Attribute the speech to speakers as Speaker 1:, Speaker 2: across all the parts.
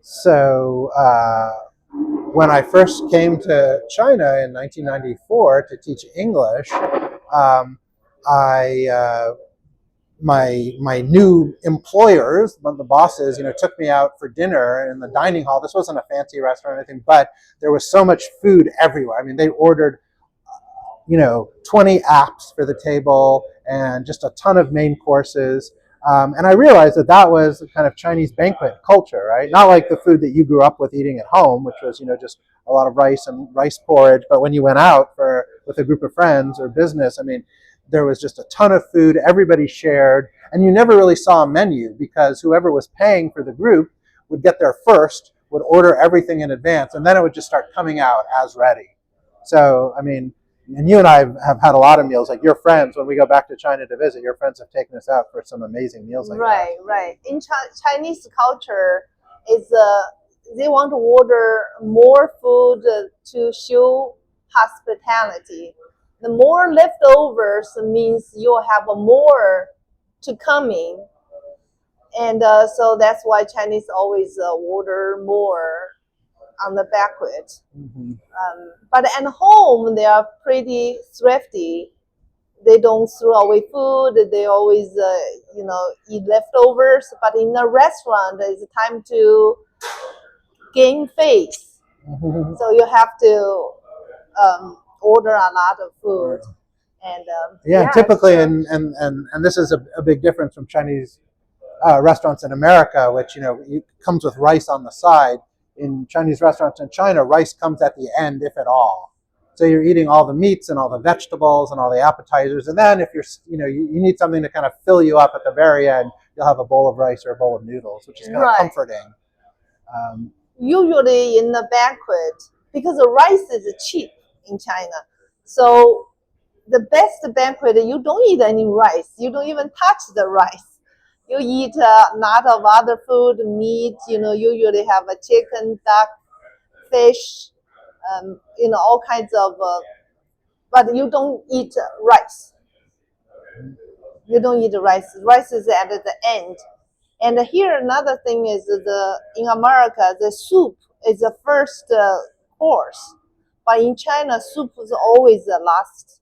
Speaker 1: So when I first came to China in 1994 to teach English, um, I my new employers, the bosses, took me out for dinner in the dining hall. This wasn't a fancy restaurant or anything, but there was so much food everywhere. I mean, they ordered 20 apps for the table and just a ton of main courses. And I realized that that was kind of Chinese banquet culture, right? Not like the food that you grew up with eating at home, which was, just a lot of rice and rice porridge. But when you went out with a group of friends or business, I mean, there was just a ton of food. Everybody shared. And you never really saw a menu because whoever was paying for the group would get there first, would order everything in advance, and then it would just start coming out as ready. So, I mean, and you and I have had a lot of meals. Like your friends, when we go back to China to visit, your friends have taken us out for some amazing meals like that.
Speaker 2: Right. In Chinese culture, is they want to order more food to show hospitality. The more leftovers means you'll have more to come in. And so that's why Chinese always order more on the banquet.
Speaker 1: Mm-hmm.
Speaker 2: But at home, they are pretty thrifty. They don't throw away food. They always, eat leftovers. But in a restaurant, it's time to gain face.
Speaker 1: Mm-hmm.
Speaker 2: So you have to order a lot of food. And
Speaker 1: typically, and this is a big difference from Chinese restaurants in America, which it comes with rice on the side. In Chinese restaurants in China, rice comes at the end, if at all. So you're eating all the meats and all the vegetables and all the appetizers, and then if you need something to kind of fill you up at the very end, you'll have a bowl of rice or a bowl of noodles, which is kind of comforting.
Speaker 2: Usually in the banquet, because the rice is cheap in China, so the best banquet, you don't eat any rice. You don't even touch the rice. You eat a lot of other food, meat, usually have a chicken, duck, fish, all kinds of, but you don't eat rice. You don't eat rice. Rice is at the end. And here another thing is in America, the soup is the first course. But in China, soup is always the last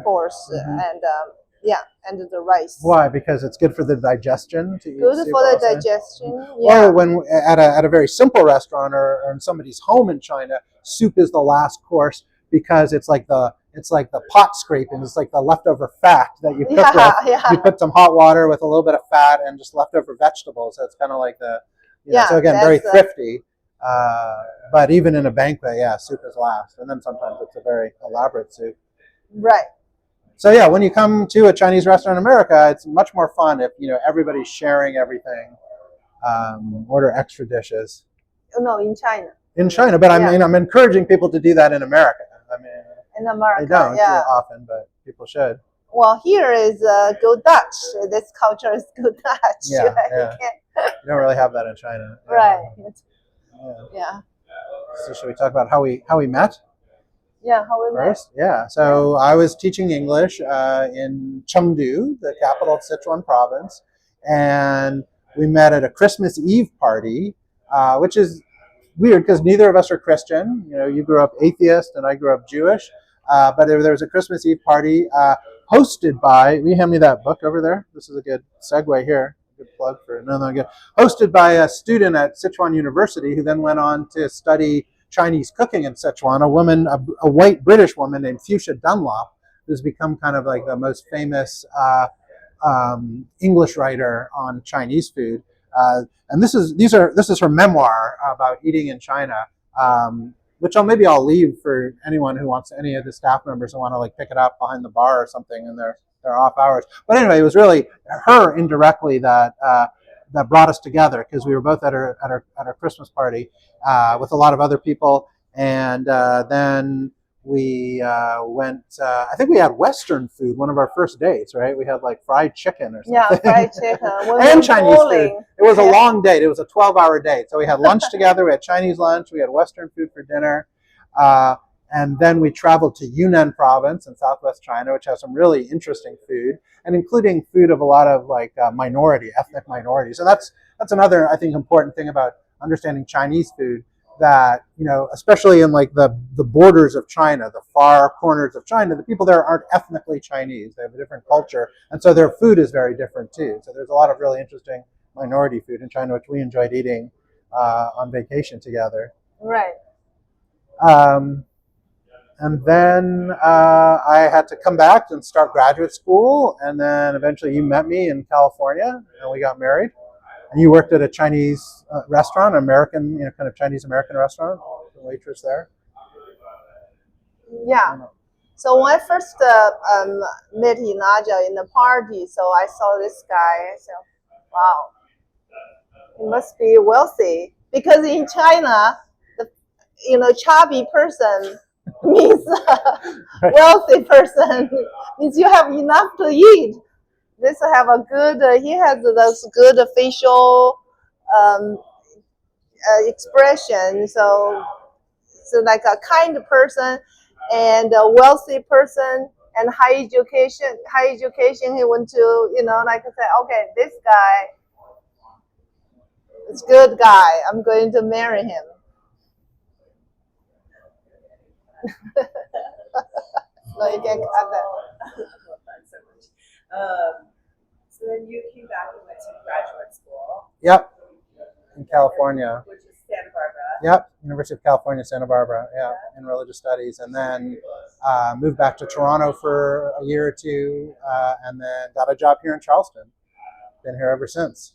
Speaker 2: course.
Speaker 1: Mm-hmm.
Speaker 2: And the rice.
Speaker 1: Why? Because it's good for the digestion to eat
Speaker 2: good
Speaker 1: soup
Speaker 2: for the
Speaker 1: also?
Speaker 2: Digestion. Yeah.
Speaker 1: Or when at a very simple restaurant or in somebody's home in China, soup is the last course because it's like the pot scraping. It's like the leftover fat that you cook with.
Speaker 2: Yeah.
Speaker 1: You put some hot water with a little bit of fat and just leftover vegetables. So it's kind of like so again, very thrifty. But even in a banquet, soup is last, and then sometimes it's a very elaborate soup.
Speaker 2: Right.
Speaker 1: So yeah, when you come to a Chinese restaurant in America, it's much more fun if everybody's sharing everything. Order extra dishes.
Speaker 2: No, in China.
Speaker 1: In China, but I'm encouraging people to do that in America. I mean,
Speaker 2: in America,
Speaker 1: they don't often, but people should.
Speaker 2: Well, here is Go Dutch. This culture is Go Dutch.
Speaker 1: Yeah, right? You don't really have that in China.
Speaker 2: Right.
Speaker 1: Yeah. So should we talk about how we met?
Speaker 2: Yeah, how we
Speaker 1: first? Yeah. So I was teaching English in Chengdu, the capital of Sichuan province, and we met at a Christmas Eve party, which is weird because neither of us are Christian. You grew up atheist and I grew up Jewish, but there was a Christmas Eve party hosted by. Will you hand me that book over there? This is a good segue here. Good plug for good. Hosted by a student at Sichuan University who then went on to study Chinese cooking in Sichuan, a white British woman named Fuchsia Dunlop, who's become kind of like the most famous English writer on Chinese food. And this is her memoir about eating in China, which I'll leave for anyone who wants, any of the staff members who want to pick it up behind the bar or something in their off hours. But anyway, it was really her indirectly that brought us together because we were both at our Christmas party with a lot of other people, and then we went. I think we had Western food one of our first dates, right? We had fried chicken or something.
Speaker 2: Yeah, fried chicken
Speaker 1: and Chinese food. It was a long date. It was a 12-hour date. So we had lunch together. We had Chinese lunch. We had Western food for dinner. And then we traveled to Yunnan province in southwest China, which has some really interesting food, and including food of a lot of like ethnic minorities. And that's another, I think, important thing about understanding Chinese food, that, especially in like the borders of China, the far corners of China, the people there aren't ethnically Chinese. They have a different culture, and so their food is very different too. So there's a lot of really interesting minority food in China, which we enjoyed eating on vacation together.
Speaker 2: Right.
Speaker 1: And then I had to come back and start graduate school, and then eventually you met me in California, and we got married. And you worked at a Chinese restaurant, American, kind of Chinese American restaurant, waitress there.
Speaker 2: Yeah. So when I first met Elijah in the party, so I saw this guy. I said, "Wow, he must be wealthy," because in China, chubby person means wealthy person means you have enough to eat. This have a good. He has those good facial expression. So like a kind person and a wealthy person and high education. High education. He went to like I said, okay, this guy is good guy. I'm going to marry him. No, you can't cut that.
Speaker 3: Love that so much. So then you came back and went to graduate school.
Speaker 1: Yep, in California.
Speaker 3: Which is Santa Barbara.
Speaker 1: Yep, University of California, Santa Barbara. Yeah, in religious studies, and then moved back to Toronto for a year or two, and then got a job here in Charleston. Been here ever since.